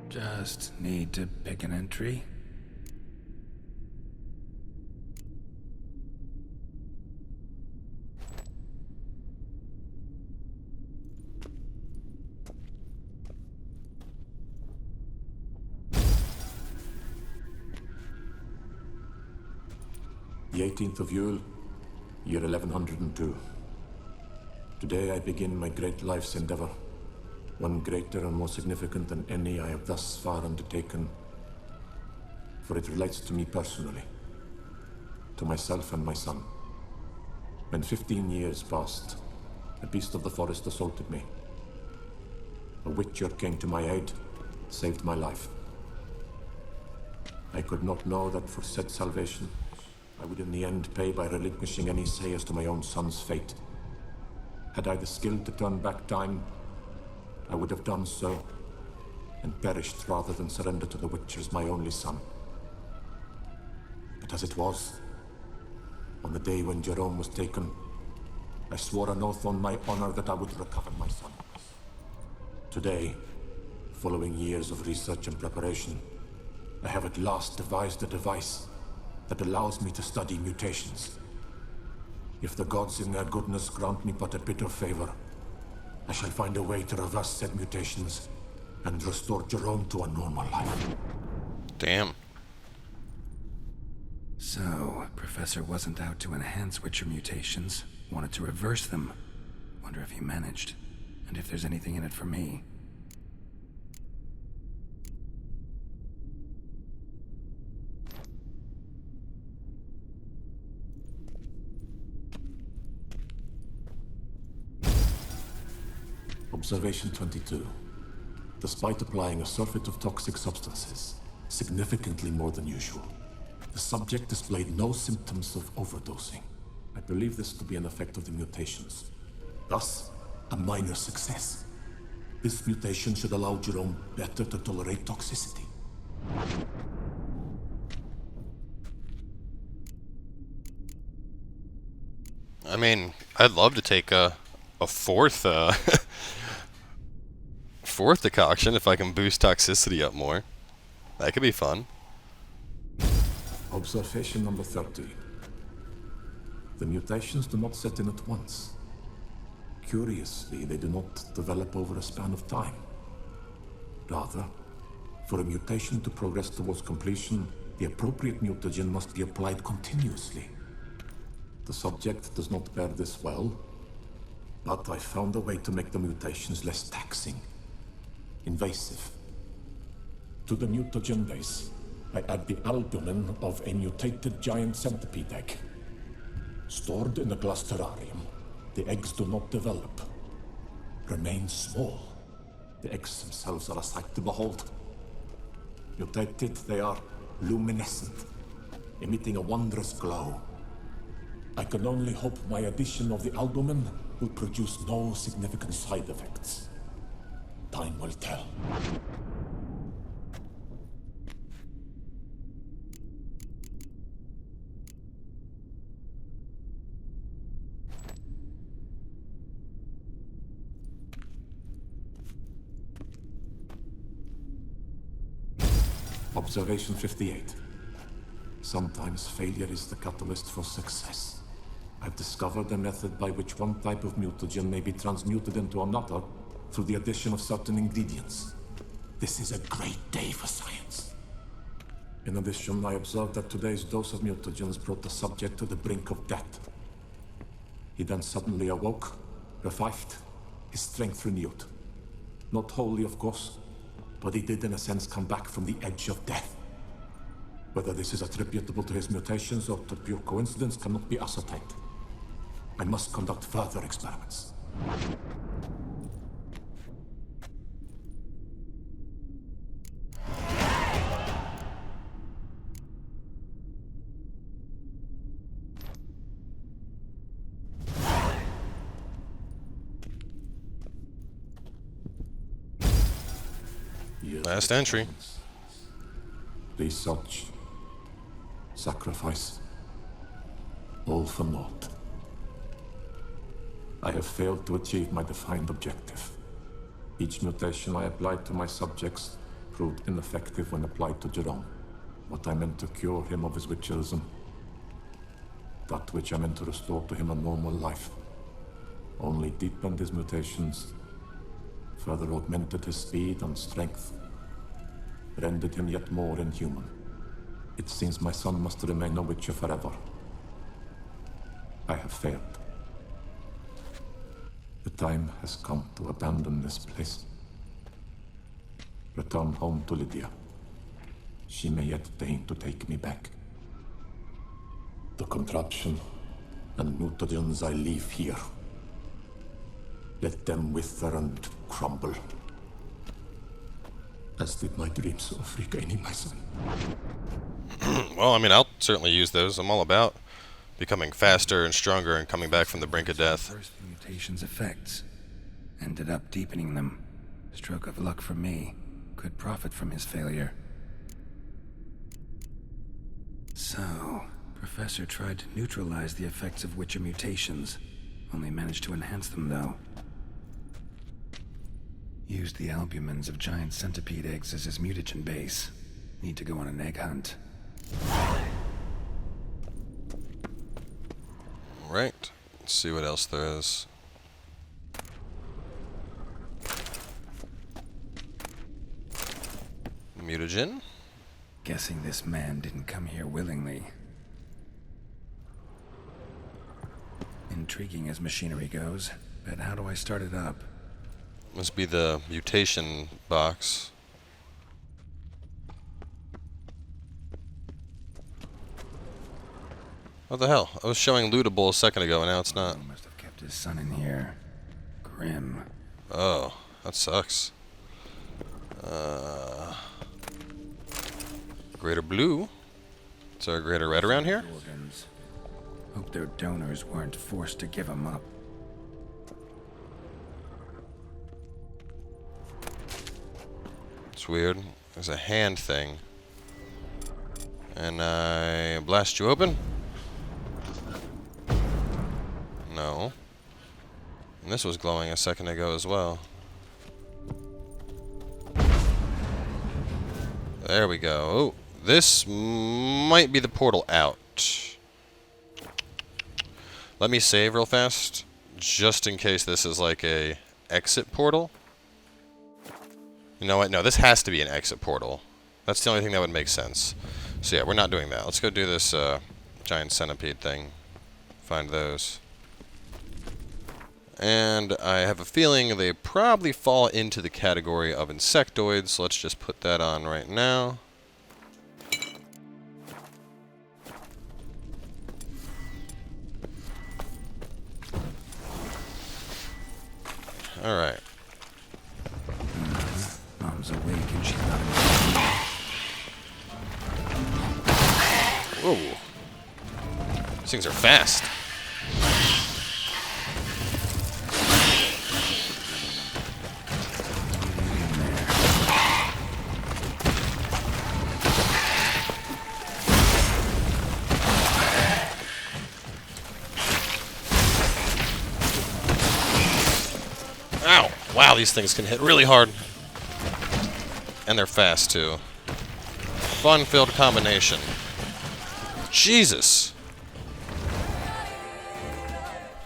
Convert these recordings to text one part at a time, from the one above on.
Just need to pick an entry. The 18th of Yule, year 1102. Today I begin my great life's endeavor, one greater and more significant than any I have thus far undertaken, for it relates to me personally, to myself and my son. When 15 years passed, a beast of the forest assaulted me. A witcher came to my aid, saved my life. I could not know that for said salvation, I would in the end pay by relinquishing any say as to my own son's fate. Had I the skill to turn back time, I would have done so, and perished rather than surrender to the Witchers my only son. But as it was, on the day when Jerome was taken, I swore an oath on my honor that I would recover my son. Today, following years of research and preparation, I have at last devised a device that allows me to study mutations. If the gods in their goodness grant me but a bit of favor, I shall find a way to reverse said mutations and restore Jerome to a normal life. Damn. So, Professor wasn't out to enhance Witcher mutations, wanted to reverse them. Wonder if he managed, and if there's anything in it for me. Observation 22. Despite applying a surfeit of toxic substances, significantly more than usual, the subject displayed no symptoms of overdosing. I believe this to be an effect of the mutations. Thus, a minor success. This mutation should allow Jerome better to tolerate toxicity. I mean, I'd love to take a fourth fourth decoction if I can boost toxicity up more. That could be fun. Observation number 30. The mutations do not set in at once. Curiously, they do not develop over a span of time. Rather, for a mutation to progress towards completion, the appropriate mutagen must be applied continuously. The subject does not bear this well, but I found a way to make the mutations less taxing, invasive. To the mutagen base, I add the albumin of a mutated giant centipede egg. Stored in a glass terrarium, the eggs do not develop, remain small. The eggs themselves are a sight to behold. Mutated, they are luminescent, emitting a wondrous glow. I can only hope my addition of the albumin will produce no significant side effects. Time will tell. Observation 58. Sometimes failure is the catalyst for success. I've discovered a method by which one type of mutagen may be transmuted into another through the addition of certain ingredients. This is a great day for science. In addition, I observed that today's dose of mutagens brought the subject to the brink of death. He then suddenly awoke, revived, his strength renewed. Not wholly, of course, but he did in a sense come back from the edge of death. Whether this is attributable to his mutations or to pure coincidence cannot be ascertained. I must conduct further experiments. Last entry. Research, sacrifice, all for naught. I have failed to achieve my defined objective. Each mutation I applied to my subjects proved ineffective when applied to Jerome. What I meant to cure him of his witcherism, that which I meant to restore to him a normal life, only deepened his mutations, further augmented his speed and strength, rendered him yet more inhuman. It seems my son must remain a witcher forever. I have failed. The time has come to abandon this place. Return home to Lydia. She may yet deign to take me back. The contraption and mutagens I leave here. Let them wither and crumble. As did my dreams of regaining my son. Well, I mean, I'll certainly use those. I'm all about becoming faster and stronger and coming back from the brink of death. First, the mutation's effects. Ended up deepening them. Stroke of luck for me. Could profit from his failure. So, Professor tried to neutralize the effects of Witcher mutations. Only managed to enhance them, though. Used the albumins of giant centipede eggs as his mutagen base. Need to go on an egg hunt. Right. Let's see what else there is. Mutagen. Guessing this man didn't come here willingly. Intriguing as machinery goes, but how do I start it up? Must be the mutation box. What the hell? I was showing lootable a second ago and now it's not. Must have kept his son in here. Grim. Oh, that sucks. Greater blue. Is there a greater red around here? Organs. Hope their donors weren't forced to give them up. It's weird. There's a hand thing. And I blast you open? No. And this was glowing a second ago as well. There we go. Oh, this might be the portal out. Let me save real fast, just in case this is like a exit portal. You know what? No, this has to be an exit portal. That's the only thing that would make sense. So yeah, we're not doing that. Let's go do this giant centipede thing. Find those. And I have a feeling they probably fall into the category of insectoids, so let's just put that on right now. Alright. Mom's awake and she's not. Whoa. These things are fast. Ow! Wow, these things can hit really hard. And they're fast, too. Fun-filled combination. Jesus!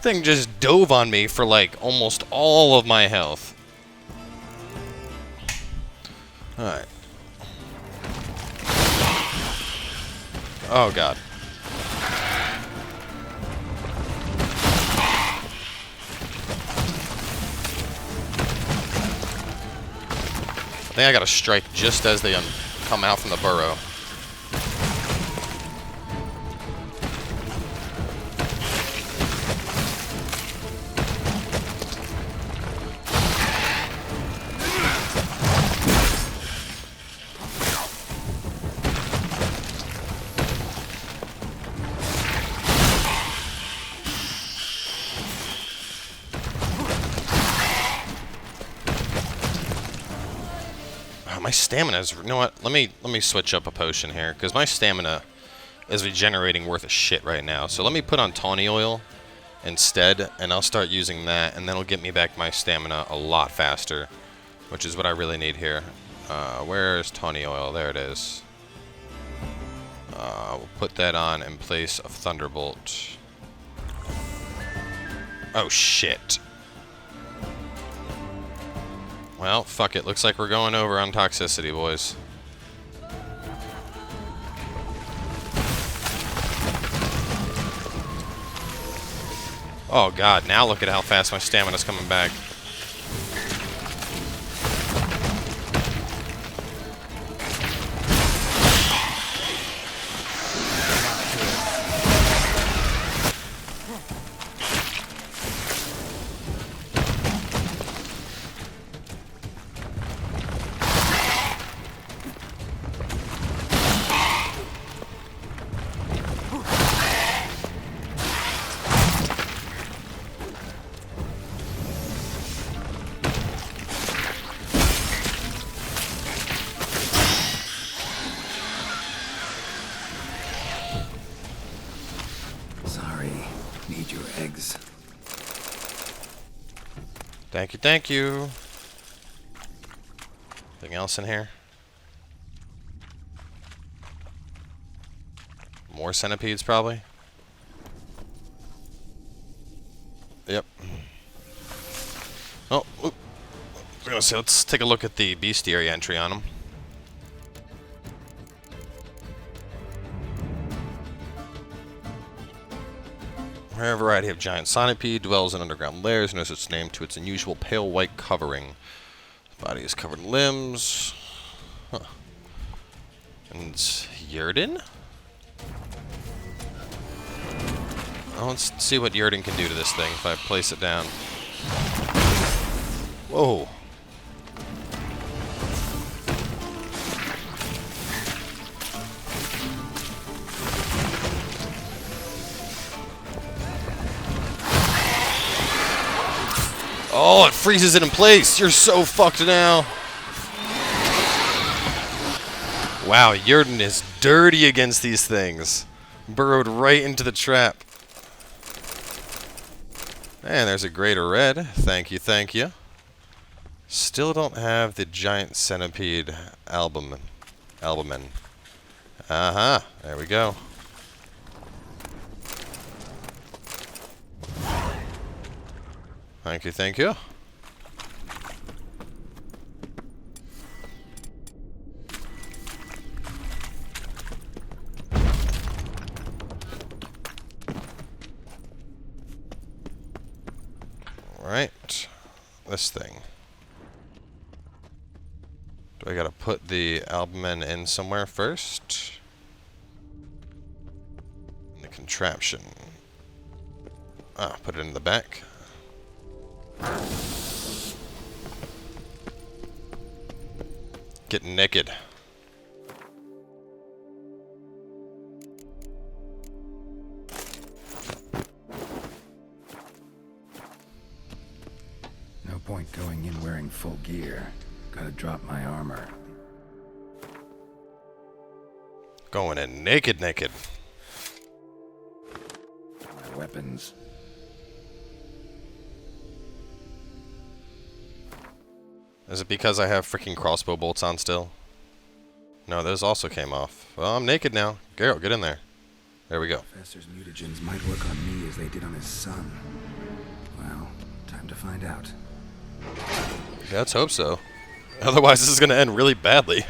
Thing just dove on me for, like, almost all of my health. Alright. Oh, God. I think I gotta strike just as they come out from the burrow. My stamina is, you know what, let me switch up a potion here, because my stamina is regenerating worth of shit right now. So let me put on tawny oil instead, and I'll start using that, and that'll get me back my stamina a lot faster, which is what I really need here. Where's tawny oil? There it is. We'll put that on in place of Thunderbolt. Oh, shit. Well, fuck it. Looks like we're going over on toxicity, boys. Oh, God. Now look at how fast my stamina's coming back. Need your eggs. Thank you, thank you. Anything else in here? More centipedes, probably? Yep. Oh, oop. I was gonna say, let's take a look at the bestiary entry on them. Rare variety of giant centipede dwells in underground lairs and owes its name to its unusual pale white covering. The body is covered in limbs. Huh. And it's Yrden? Oh, let's see what Yrden can do to this thing if I place it down. Whoa. Oh, it freezes it in place. You're so fucked now. Wow, Yrden is dirty against these things. Burrowed right into the trap. And there's a greater red. Thank you, thank you. Still don't have the giant centipede albumin. Uh-huh. There we go. Thank you, thank you. Alright. This thing. Do I gotta put the albumin in somewhere first? In the contraption. Ah, put it in the back. Get naked. No point going in wearing full gear. Gotta drop my armor. Going in naked. My weapons. Is it because I have freaking crossbow bolts on still? No, those also came off. Well, I'm naked now. Geralt, get in there. There we go. Professor's mutagens might work on me as they did on his son. Well, time to find out. Yeah, let's hope so. Otherwise, this is going to end really badly.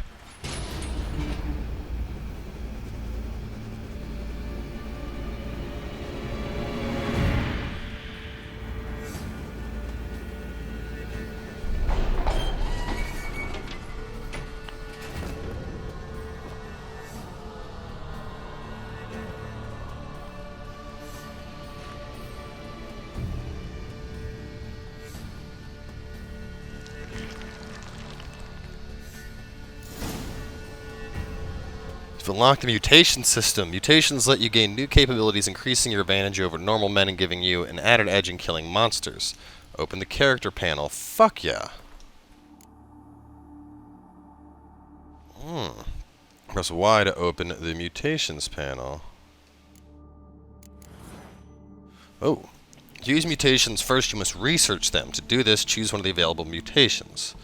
You've unlocked the mutation system. Mutations let you gain new capabilities, increasing your advantage over normal men and giving you an added edge in killing monsters. Open the character panel. Fuck yeah. Press Y to open the mutations panel. Oh. To use mutations, first you must research them. To do this, choose one of the available mutations.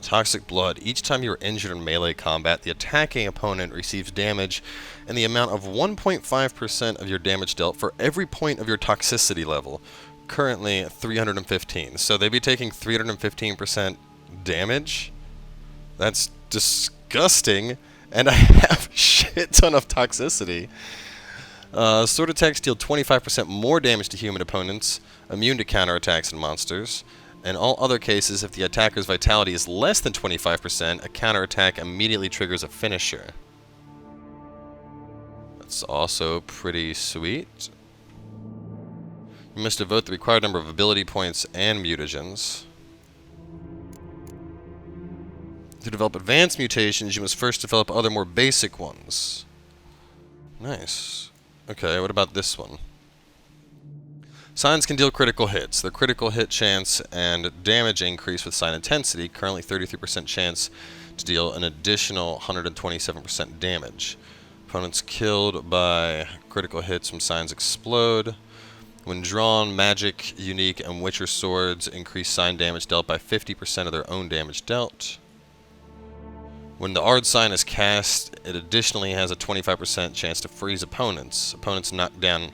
Toxic Blood. Each time you are injured in melee combat, the attacking opponent receives damage in the amount of 1.5% of your damage dealt for every point of your toxicity level. Currently 315. So they'd be taking 315% damage? That's disgusting. And I have a shit ton of toxicity. Sword attacks deal 25% more damage to human opponents, immune to counterattacks and monsters. In all other cases, if the attacker's vitality is less than 25%, a counterattack immediately triggers a finisher. That's also pretty sweet. You must devote the required number of ability points and mutagens. To develop advanced mutations, you must first develop other more basic ones. Nice. Okay, what about this one? Signs can deal critical hits. The critical hit chance and damage increase with sign intensity, currently 33% chance to deal an additional 127% damage. Opponents killed by critical hits from signs explode. When drawn, magic, unique, and witcher swords increase sign damage dealt by 50% of their own damage dealt. When the Ard sign is cast, it additionally has a 25% chance to freeze opponents. Opponents knocked down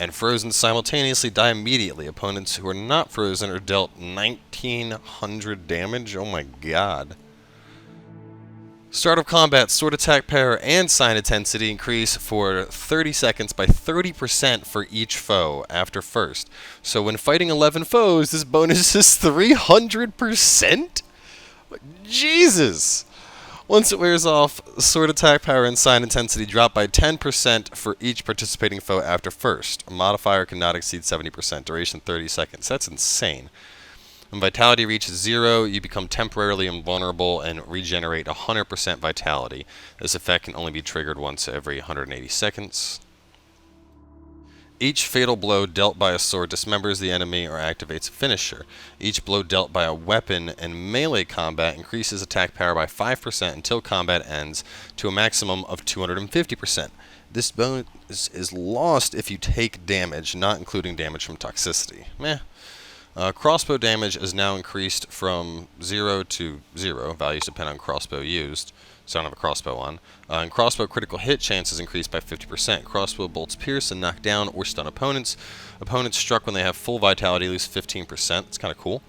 and frozen simultaneously die immediately. Opponents who are not frozen are dealt 1900 damage. Oh my god. Start of combat, sword attack power, and sign intensity increase for 30 seconds by 30% for each foe after first. So when fighting 11 foes, this bonus is 300%? Jesus! Once it wears off, sword attack power and sign intensity drop by 10% for each participating foe after first. A modifier cannot exceed 70%, duration 30 seconds. That's insane. When vitality reaches 0, you become temporarily invulnerable and regenerate 100% vitality. This effect can only be triggered once every 180 seconds. Each fatal blow dealt by a sword dismembers the enemy or activates a finisher. Each blow dealt by a weapon in melee combat increases attack power by 5% until combat ends to a maximum of 250%. This bonus is lost if you take damage, not including damage from toxicity. Meh. Crossbow damage is now increased from 0 to 0. Values depend on crossbow used. So I don't have a crossbow on. And crossbow critical hit chance is increased by 50%. Crossbow bolts pierce and knock down or stun opponents. Opponents struck when they have full vitality lose 15%. It's kind of cool.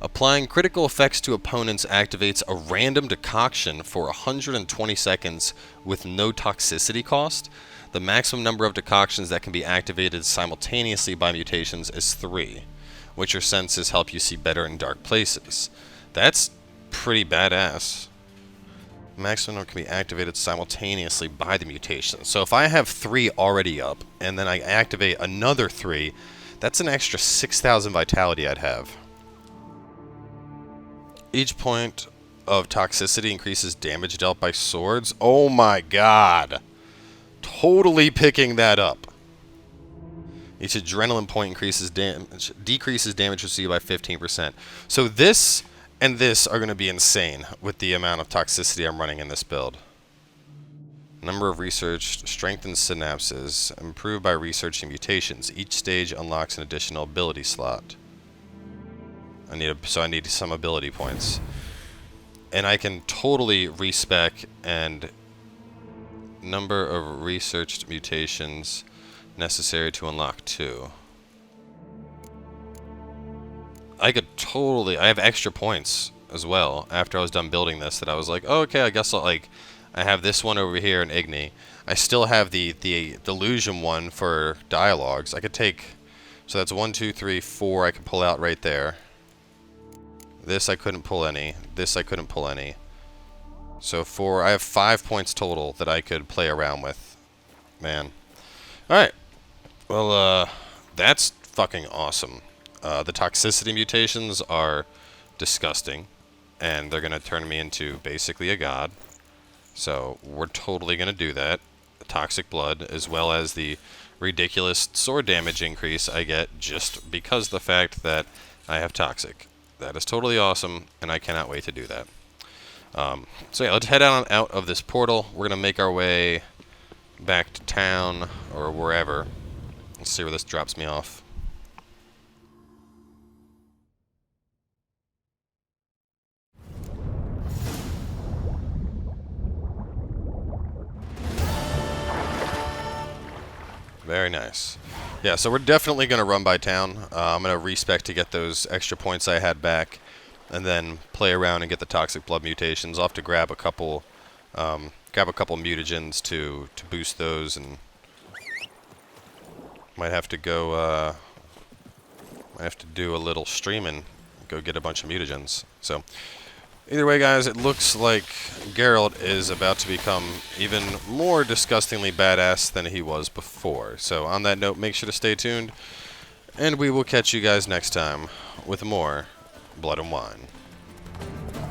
Applying critical effects to opponents activates a random decoction for 120 seconds with no toxicity cost. The maximum number of decoctions that can be activated simultaneously by mutations is 3. Witcher senses help you see better in dark places. That's pretty badass. Maximum number can be activated simultaneously by the mutation. So if I have 3 already up, and then I activate another 3, that's an extra 6,000 vitality I'd have. Each point of toxicity increases damage dealt by swords. Oh my god! Totally picking that up. Each adrenaline point decreases damage received by 15%. So this and this are going to be insane with the amount of toxicity I'm running in this build. Number of researched strengthens synapses, improved by researching mutations. Each stage unlocks an additional ability slot. So I need some ability points. And I can totally respec and number of researched mutations necessary to unlock 2. I have extra points as well after I was done building this that I was like, oh, okay, I guess I have this one over here in Igni. I still have the Delusion one for dialogues. I could take, so that's 1, 2, 3, 4 I could pull out right there. This I couldn't pull any. This I couldn't pull any. So I have 5 points total that I could play around with. Man. Alright. Well, that's fucking awesome. The toxicity mutations are disgusting, and they're going to turn me into basically a god. So we're totally going to do that. The toxic blood, as well as the ridiculous sword damage increase I get just because of the fact that I have toxic. That is totally awesome, and I cannot wait to do that. So yeah, let's head out of this portal. We're going to make our way back to town, or wherever. Let's see where this drops me off. Very nice. Yeah, so we're definitely going to run by town. I'm going to respec to get those extra points I had back, and then play around and get the toxic blood mutations. I'll have to grab a couple mutagens to boost those, and might have to go. Might have to do a little streaming, go get a bunch of mutagens. So. Either way, guys, it looks like Geralt is about to become even more disgustingly badass than he was before. So on that note, make sure to stay tuned, and we will catch you guys next time with more Blood and Wine.